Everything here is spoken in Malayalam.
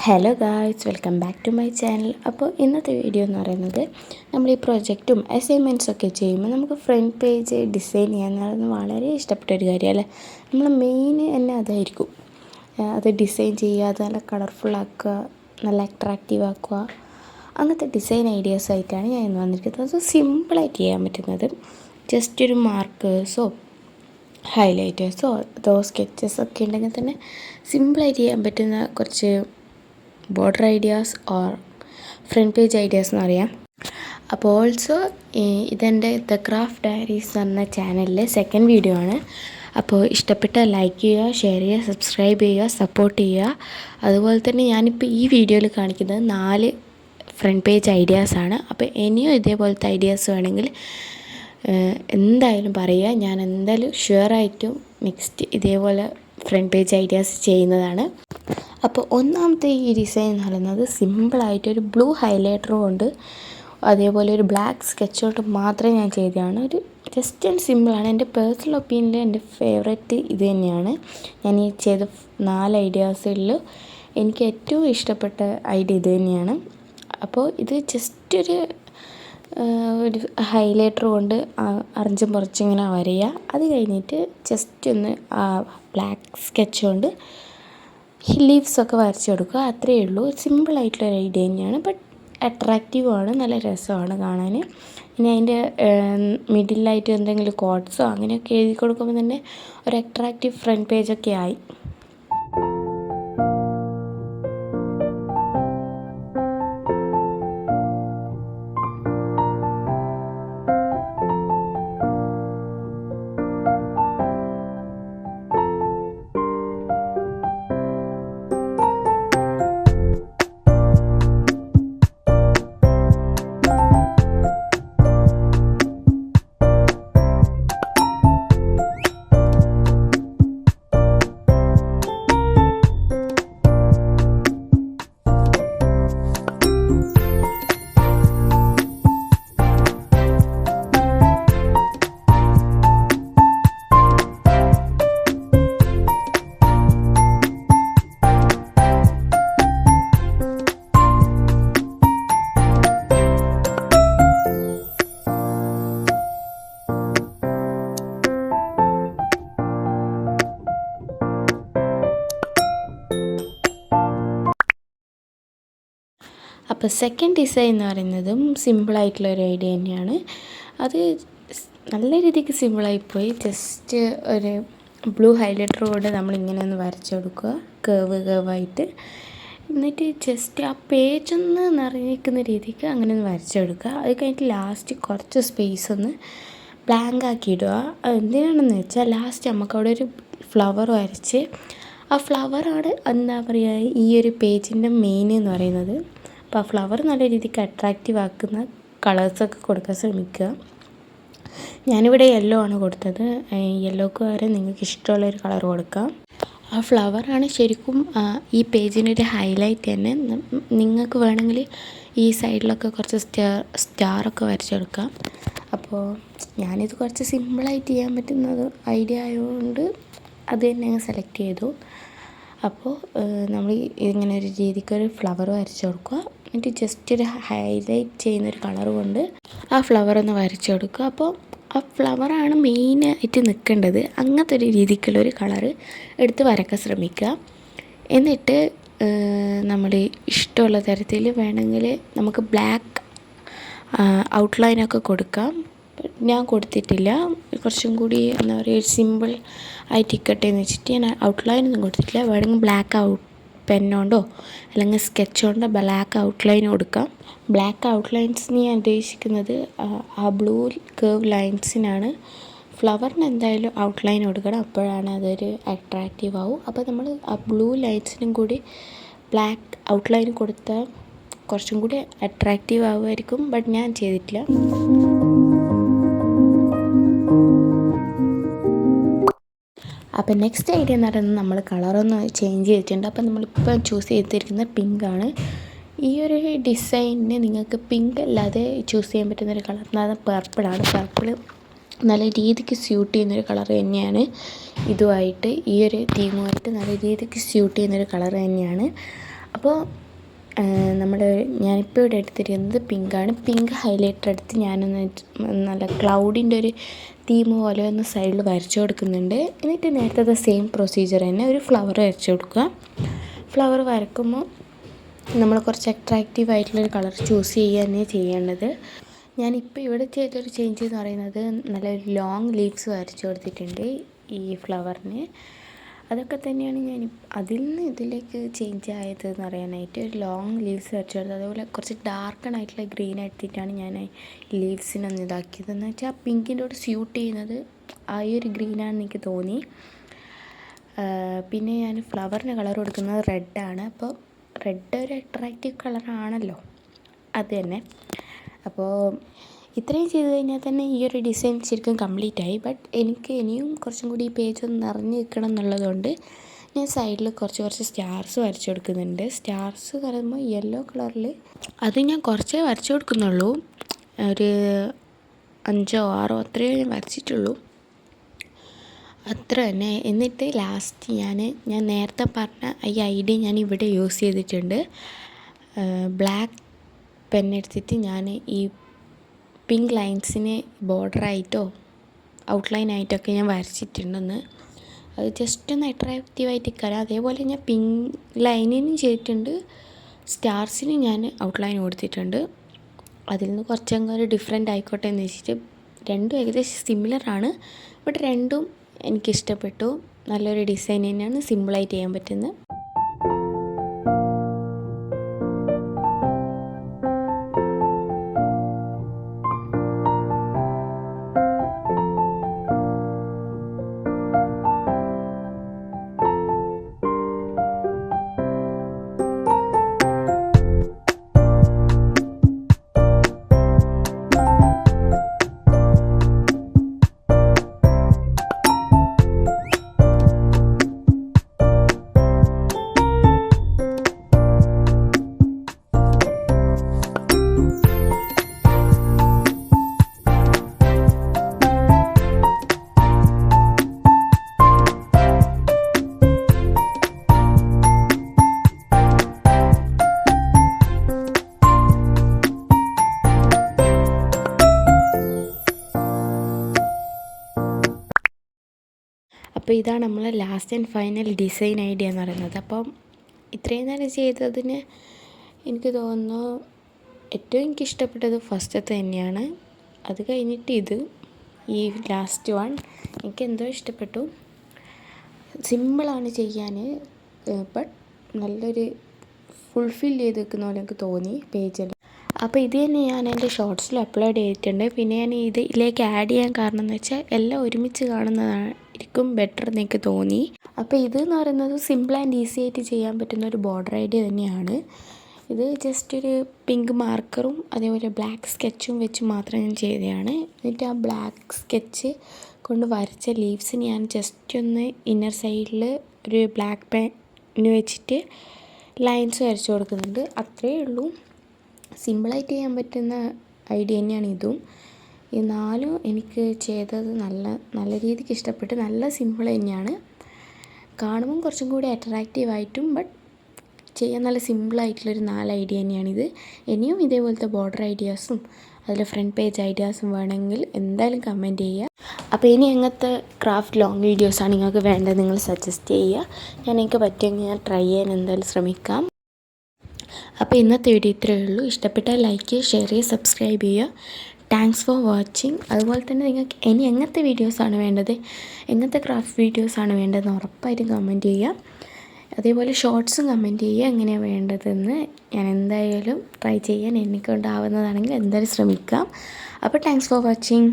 Hello guys, welcome back to my channel. അപ്പോൾ ഇന്നത്തെ വീഡിയോ എന്ന് പറയുന്നത് നമ്മൾ ഈ പ്രൊജക്റ്റും അസൈൻമെൻറ്റ്സൊക്കെ ചെയ്യുമ്പോൾ നമുക്ക് ഫ്രണ്ട് പേജ് ഡിസൈൻ ചെയ്യാൻ വളരെ ഇഷ്ടപ്പെട്ട ഒരു കാര്യമല്ലേ. നമ്മൾ മെയിൻ തന്നെ അതായിരിക്കും. അത് ഡിസൈൻ ചെയ്യുക, അത് നല്ല കളർഫുള്ളാക്കുക, നല്ല അട്രാക്റ്റീവ് ആക്കുക, അങ്ങനത്തെ ഡിസൈൻ ഐഡിയാസായിട്ടാണ് ഞാൻ ഇന്ന് വന്നിരിക്കുന്നത്. അത് സിമ്പിളായിട്ട് ചെയ്യാൻ പറ്റുന്നത് ജസ്റ്റ് ഒരു മാർക്കേഴ്സോ ഹൈലൈറ്റേഴ്സോ അതോ സ്കെച്ചസൊക്കെ ഉണ്ടെങ്കിൽ തന്നെ സിമ്പിളായിട്ട് ചെയ്യാൻ പറ്റുന്ന കുറച്ച് border ideas or front page ideas എന്ന് പറയാം. അപ്പോൾ ഓൾസോ ഇതെൻ്റെ ദ ക്രാഫ്റ്റ് ഡയറീസ് എന്ന ചാനലിലെ സെക്കൻഡ് വീഡിയോ ആണ്. അപ്പോൾ ഇഷ്ടപ്പെട്ടാൽ ലൈക്ക് ചെയ്യുക, ഷെയർ ചെയ്യുക, സബ്സ്ക്രൈബ് ചെയ്യുക, സപ്പോർട്ട് ചെയ്യുക. അതുപോലെ തന്നെ ഞാനിപ്പോൾ ഈ വീഡിയോയിൽ കാണിക്കുന്നത് 4 ഫ്രണ്ട് പേജ് ഐഡിയാസാണ്. അപ്പോൾ ഇനിയും ഇതേപോലത്തെ ഐഡിയാസ് വേണമെങ്കിൽ എന്തായാലും പറയുക. ഞാൻ എന്തായാലും ഷുവറായിട്ടും നെക്സ്റ്റ് ഇതേപോലെ ഫ്രണ്ട് പേജ് ഐഡിയാസ് ചെയ്യുന്നതാണ്. അപ്പോൾ ഒന്നാമത്തെ ഈ ഡിസൈൻ എന്ന് പറയുന്നത് സിമ്പിളായിട്ടൊരു ബ്ലൂ ഹൈലൈറ്റർ കൊണ്ട് അതേപോലെ ഒരു ബ്ലാക്ക് സ്കെച്ച് കൊണ്ട് മാത്രമേ ഞാൻ ചെയ്തതാണ്. ഒരു ജസ്റ്റ് ആൻഡ് സിമ്പിളാണ്. എൻ്റെ പേഴ്സണൽ ഒപ്പീനിയനിൽ എൻ്റെ ഫേവറേറ്റ് ഇത് തന്നെയാണ്. ഞാൻ ഈ ചെയ്ത 4 ഐഡിയാസിൽ എനിക്ക് ഏറ്റവും ഇഷ്ടപ്പെട്ട ഐഡിയ ഇത് തന്നെയാണ്. അപ്പോൾ ഇത് ജസ്റ്റ് ഒരു ഹൈലൈറ്റർ കൊണ്ട് അറഞ്ചും പുറച്ചും ഇങ്ങനെ വരയുക. അത് കഴിഞ്ഞിട്ട് ജസ്റ്റ് ഒന്ന് ബ്ലാക്ക് സ്കെച്ച് കൊണ്ട് ലീവ്സൊക്കെ വരച്ച് കൊടുക്കുക. അത്രയേ ഉള്ളൂ. സിമ്പിളായിട്ടുള്ളൊരു ഐഡിയ തന്നെയാണ്, ബട്ട് അട്രാക്റ്റീവാണ്, നല്ല രസമാണ് കാണാൻ. ഇനി അതിൻ്റെ മിഡിലായിട്ട് എന്തെങ്കിലും കോട്ട്സോ അങ്ങനെയൊക്കെ എഴുതി കൊടുക്കുമ്പോൾ തന്നെ ഒരു അട്രാക്റ്റീവ് ഫ്രണ്ട് പേജൊക്കെ ആയി. അപ്പോൾ സെക്കൻഡ് ഡിസൈൻ എന്ന് പറയുന്നതും സിമ്പിളായിട്ടുള്ളൊരു ഐഡിയ തന്നെയാണ്. അത് നല്ല രീതിക്ക് സിമ്പിളായിപ്പോയി. ജസ്റ്റ് ഒരു ബ്ലൂ ഹൈലൈറ്റർ കൊണ്ട് നമ്മളിങ്ങനെ ഒന്ന് വരച്ചു കൊടുക്കുക, കേവായിട്ട്. എന്നിട്ട് ജസ്റ്റ് ആ പേജൊന്ന് നിറഞ്ഞിരിക്കുന്ന രീതിക്ക് അങ്ങനെ ഒന്ന് വരച്ചെടുക്കുക. അത് കഴിഞ്ഞിട്ട് ലാസ്റ്റ് കുറച്ച് സ്പേസ് ഒന്ന് ബ്ലാങ്ക് ആക്കി ഇടുക. എന്തിനാണെന്ന് വെച്ചാൽ ലാസ്റ്റ് നമുക്കവിടെ ഒരു ഫ്ലവർ വരച്ച്, ആ ഫ്ലവറാണ് എന്താ പറയുക ഈ ഒരു പേജിൻ്റെ മെയിൻ എന്ന് പറയുന്നത്. അപ്പോൾ ആ ഫ്ലവർ നല്ല രീതിക്ക് അട്രാക്റ്റീവ് ആക്കുന്ന കളേഴ്സൊക്കെ കൊടുക്കാൻ ശ്രമിക്കുക. ഞാനിവിടെ യെല്ലോ ആണ് കൊടുത്തത്. യെല്ലോക്ക് പകരം നിങ്ങൾക്ക് ഇഷ്ടമുള്ളൊരു കളർ കൊടുക്കാം. ആ ഫ്ലവറാണ് ശരിക്കും ഈ പേജിനൊരു ഹൈലൈറ്റ് തന്നെ. നിങ്ങൾക്ക് വേണമെങ്കിൽ ഈ സൈഡിലൊക്കെ കുറച്ച് സ്റ്റാറൊക്കെ വരച്ചെടുക്കാം. അപ്പോൾ ഞാനിത് കുറച്ച് സിമ്പിളായിട്ട് ചെയ്യാൻ പറ്റുന്നത് ഐഡിയ ആയതുകൊണ്ട് അത് തന്നെ ഞാൻ സെലക്ട് ചെയ്തു. അപ്പോൾ നമ്മൾ ഇങ്ങനെ ഒരു രീതിക്കൊരു ഫ്ലവർ വരച്ച് കൊടുക്കുക. എന്നിട്ട് ജസ്റ്റ് ഒരു ഹൈലൈറ്റ് ചെയ്യുന്നൊരു കളർ കൊണ്ട് ആ ഫ്ലവർ ഒന്ന് വരച്ച് കൊടുക്കുക. അപ്പോൾ ആ ഫ്ലവറാണ് മെയിനായിട്ട് നിൽക്കേണ്ടത്. അങ്ങനത്തെ ഒരു രീതിക്കുള്ളൊരു കളറ് എടുത്ത് വരയ്ക്കാൻ ശ്രമിക്കുക. എന്നിട്ട് നമ്മൾ ഇഷ്ടമുള്ള തരത്തിൽ വേണമെങ്കിൽ നമുക്ക് ബ്ലാക്ക് ഔട്ട്ലൈനൊക്കെ കൊടുക്കാം. ഞാൻ കൊടുത്തിട്ടില്ല. കുറച്ചും കൂടി എന്താ പറയുക ഒരു സിമ്പിൾ ആയിട്ട് ഇരിക്കട്ടെ എന്ന് വെച്ചിട്ട് ഞാൻ ഔട്ട്ലൈനൊന്നും കൊടുത്തിട്ടില്ല. വേണമെങ്കിൽ ബ്ലാക്ക് പെന്നോണ്ടോ അല്ലെങ്കിൽ സ്കെച്ച് കൊണ്ടോ ബ്ലാക്ക് ഔട്ട്ലൈൻ കൊടുക്കാം. ബ്ലാക്ക് ഔട്ട്ലൈൻസിന് ഞാൻ ഉദ്ദേശിക്കുന്നത് ആ ബ്ലൂ കേർവ് ലൈൻസിനാണ്. ഫ്ലവറിന് എന്തായാലും ഔട്ട്ലൈൻ കൊടുക്കണം, അപ്പോഴാണ് അതൊരു അട്രാക്റ്റീവ് ആവും. അപ്പോൾ നമ്മൾ ആ ബ്ലൂ ലൈൻസിനും കൂടി ബ്ലാക്ക് ഔട്ട്ലൈൻ കൊടുത്താൽ കുറച്ചും കൂടി അട്രാക്റ്റീവ് ആവുമായിരിക്കും. ബട്ട് ഞാൻ ചെയ്തിട്ടില്ല. അപ്പോൾ നെക്സ്റ്റ് ഐഡിയ എന്ന് പറയുന്നത് നമ്മൾ കളറൊന്ന് ചേഞ്ച് ചെയ്തിട്ടുണ്ട്. അപ്പോൾ നമ്മളിപ്പോൾ ചൂസ് ചെയ്തിരിക്കുന്ന പിങ്കാണ്. ഈ ഒരു ഡിസൈനിന് നിങ്ങൾക്ക് പിങ്ക് അല്ലാതെ ചൂസ് ചെയ്യാൻ പറ്റുന്നൊരു കളർ എന്ന് പറഞ്ഞാൽ പർപ്പിളാണ്. പർപ്പിൾ നല്ല രീതിക്ക് സ്യൂട്ട് ചെയ്യുന്നൊരു കളർ തന്നെയാണ്. ഇതുമായിട്ട് ഈ ഒരു തീമുമായിട്ട് നല്ല രീതിക്ക് സ്യൂട്ട് ചെയ്യുന്നൊരു കളർ തന്നെയാണ്. അപ്പോൾ ഞാനിപ്പോൾ ഇവിടെ എടുത്തിരിക്കുന്നത് പിങ്കാണ്. പിങ്ക് ഹൈലൈറ്റർ എടുത്ത് ഞാനൊന്ന് നല്ല ക്ലൗഡിൻ്റെ ഒരു തീം പോലെ ഒന്ന് സൈഡിൽ വരച്ചു കൊടുക്കുന്നുണ്ട്. എന്നിട്ട് നേരത്തെ സെയിം പ്രൊസീജിയർ തന്നെ ഒരു ഫ്ലവർ വരച്ചു കൊടുക്കുക. ഫ്ലവർ വരക്കുമ്പോൾ നമ്മൾ കുറച്ച് അട്രാക്റ്റീവ് ആയിട്ടുള്ളൊരു കളർ ചൂസ് ചെയ്യുക തന്നെ ചെയ്യേണ്ടത്. ഞാനിപ്പോൾ ഇവിടെ ചെയ്തൊരു ചേഞ്ച് എന്ന് പറയുന്നത് നല്ലൊരു ലോങ് ലീവ്സ് വരച്ചു കൊടുത്തിട്ടുണ്ട് ഈ ഫ്ലവറിന്. അതൊക്കെ തന്നെയാണ് ഞാൻ അതിൽ നിന്ന് ഇതിലേക്ക് ചേഞ്ച് ആയതെന്ന് പറയാനായിട്ട് ഒരു ലോങ് ലീവ്സ് വരച്ചു കൊടുത്തത്. അതുപോലെ കുറച്ച് ഡാർക്കണായിട്ടുള്ള ഗ്രീൻ എടുത്തിട്ടാണ് ഞാൻ ലീവ്സിനൊന്ന് ഇതാക്കിയത്. എന്ന് വെച്ചാൽ പിങ്കിൻ്റെ കൂടെ സ്യൂട്ട് ചെയ്യുന്നത് ആ ഒരു ഗ്രീനാണെന്ന് എനിക്ക് തോന്നി. പിന്നെ ഞാൻ ഫ്ലവറിന് കളർ കൊടുക്കുന്നത് റെഡാണ്. അപ്പോൾ റെഡ് ഒരു അട്രാക്റ്റീവ് കളറാണല്ലോ, അത് തന്നെ. അപ്പോൾ ഇത്രയും ചെയ്ത് കഴിഞ്ഞാൽ തന്നെ ഈ ഒരു ഡിസൈൻ ശരിക്കും കംപ്ലീറ്റ് ആയി. ബട്ട് എനിക്ക് ഇനിയും കുറച്ചും കൂടി ഈ പേജ് ഒന്ന് നിറഞ്ഞ് നിൽക്കണം എന്നുള്ളതുകൊണ്ട് ഞാൻ സൈഡിൽ കുറച്ച് സ്റ്റാർസ് വരച്ചു കൊടുക്കുന്നുണ്ട്. സ്റ്റാർസ് പറയുമ്പോൾ യെല്ലോ കളറിൽ അത് ഞാൻ കുറച്ചേ വരച്ചു കൊടുക്കുന്നുള്ളൂ, ഒരു 5 or 6 അത്രയേ ഞാൻ വരച്ചിട്ടുള്ളൂ, അത്ര തന്നെ. എന്നിട്ട് ലാസ്റ്റ് ഞാൻ നേരത്തെ പറഞ്ഞ ഈ ഐഡിയ ഞാൻ ഇവിടെ യൂസ് ചെയ്തിട്ടുണ്ട്. ബ്ലാക്ക് പെൻ എടുത്തിട്ട് ഞാൻ ഈ പിങ്ക് ലൈൻസിന് ബോർഡറായിട്ടോ ഔട്ട്ലൈനായിട്ടൊക്കെ ഞാൻ വരച്ചിട്ടുണ്ടെന്ന്. അത് ജസ്റ്റ് ഒന്ന് അട്രാക്റ്റീവായിട്ട് നിൽക്കാം. അതേപോലെ ഞാൻ പിങ്ക് ലൈനിനും ചെയ്തിട്ടുണ്ട്, സ്റ്റാർസിന് ഞാൻ ഔട്ട്ലൈൻ കൊടുത്തിട്ടുണ്ട്. അതിൽ നിന്ന് കുറച്ചങ്ങ് ഒരു ഡിഫറെൻ്റ് ആയിക്കോട്ടെ എന്ന് വെച്ചിട്ട് രണ്ടും ഏകദേശം സിമിലറാണ്. ബട്ട് രണ്ടും എനിക്കിഷ്ടപ്പെട്ടു. നല്ലൊരു ഡിസൈൻ തന്നെയാണ്, സിമ്പിളായിട്ട് ചെയ്യാൻ പറ്റുന്നത്. അപ്പോൾ ഇതാണ് നമ്മളെ last and final design idea എന്ന് പറയുന്നത്. അപ്പം ഇത്രയും നേരം ചെയ്തതിന് എനിക്ക് തോന്നുന്നു ഏറ്റവും എനിക്കിഷ്ടപ്പെട്ടത് ഫസ്റ്റത്തെ തന്നെയാണ്. അത് കഴിഞ്ഞിട്ട് ഈ ലാസ്റ്റ് വൺ എനിക്ക് എന്തോ ഇഷ്ടപ്പെട്ടു. സിമ്പിളാണ് ചെയ്യാൻ, ബട്ട് നല്ലൊരു ഫുൾഫിൽ ചെയ്ത് നിൽക്കുന്ന പോലെ എനിക്ക് തോന്നി പേജിൽ. അപ്പോൾ ഇത് തന്നെ ഞാൻ എൻ്റെ ഷോർട്സിൽ അപ്ലോഡ് ചെയ്തിട്ടുണ്ട്. പിന്നെ ഞാൻ ഇതിലേക്ക് ആഡ് ചെയ്യാൻ കാരണം എന്ന് വെച്ചാൽ എല്ലാം ഒരുമിച്ച് കാണുന്നതായിരിക്കും ബെറ്റർ എന്ന് എനിക്ക് തോന്നി. അപ്പോൾ ഇതെന്ന് പറയുന്നത് സിമ്പിൾ ആൻഡ് ഈസി ആയിട്ട് ചെയ്യാൻ പറ്റുന്ന ഒരു ബോർഡർ ഐഡിയ തന്നെയാണ്. ഇത് ജസ്റ്റ് ഒരു പിങ്ക് മാർക്കറും അതേപോലെ ബ്ലാക്ക് സ്കെച്ചും വെച്ച് മാത്രം ഞാൻ ചെയ്തതാണ്. എന്നിട്ട് ആ ബ്ലാക്ക് സ്കെച്ച് കൊണ്ട് വരച്ച ലീവ്സിന് ഞാൻ ജസ്റ്റ് ഒന്ന് ഇന്നർ സൈഡിൽ ഒരു ബ്ലാക്ക് പെന്ന് വെച്ചിട്ട് ലൈൻസ് വരച്ച് കൊടുക്കുന്നുണ്ട്. അത്രയേ ഉള്ളൂ. സിമ്പിളായിട്ട് ചെയ്യാൻ പറ്റുന്ന ഐഡിയ തന്നെയാണ് ഇതും. ഈ 4 എനിക്ക് ചെയ്തത് നല്ല രീതിക്ക് ഇഷ്ടപ്പെട്ട്. നല്ല സിമ്പിൾ തന്നെയാണ്, കാണുമ്പം കുറച്ചും കൂടി അട്രാക്റ്റീവായിട്ടും ബട്ട് ചെയ്യാൻ നല്ല സിമ്പിളായിട്ടുള്ളൊരു 4 ഐഡിയ തന്നെയാണിത്. ഇനിയും ഇതേപോലത്തെ ബോർഡർ ഐഡിയാസും അതിൽ ഫ്രണ്ട് പേജ് ഐഡിയാസും വേണമെങ്കിൽ എന്തായാലും കമൻറ്റ് ചെയ്യുക. അപ്പോൾ ഇനി എങ്ങനത്തെ ക്രാഫ്റ്റ് ലോങ് വീഡിയോസാണ് നിങ്ങൾക്ക് വേണ്ടത് നിങ്ങൾ സജസ്റ്റ് ചെയ്യുക. എനിക്ക് പറ്റുമെങ്കിൽ ഞാൻ ട്രൈ ചെയ്യാൻ എന്തായാലും ശ്രമിക്കാം. അപ്പോൾ ഇന്നത്തെ വീഡിയോ ഇത്രയേ ഉള്ളൂ. ഇഷ്ടപ്പെട്ടാൽ ലൈക്ക് ചെയ്യുക, ഷെയർ ചെയ്യുക, സബ്സ്ക്രൈബ് ചെയ്യുക. Thanks for watching. അതുപോലെ തന്നെ നിങ്ങൾക്ക് ഇനി എങ്ങനത്തെ വീഡിയോസാണ് വേണ്ടത്, എങ്ങനത്തെ ക്രാഫ്റ്റ് വീഡിയോസാണ് വേണ്ടതെന്ന് ഉറപ്പായിട്ടും കമൻറ്റ് ചെയ്യുക. അതേപോലെ ഷോർട്സും കമൻറ്റ് ചെയ്യുക എങ്ങനെയാണ് വേണ്ടതെന്ന്. ഞാൻ എന്തായാലും ട്രൈ ചെയ്യാൻ എന്നെക്കൊണ്ടാവുന്നതാണെങ്കിൽ എന്തായാലും ശ്രമിക്കാം. അപ്പോൾ താങ്ക്സ് ഫോർ വാച്ചിങ്.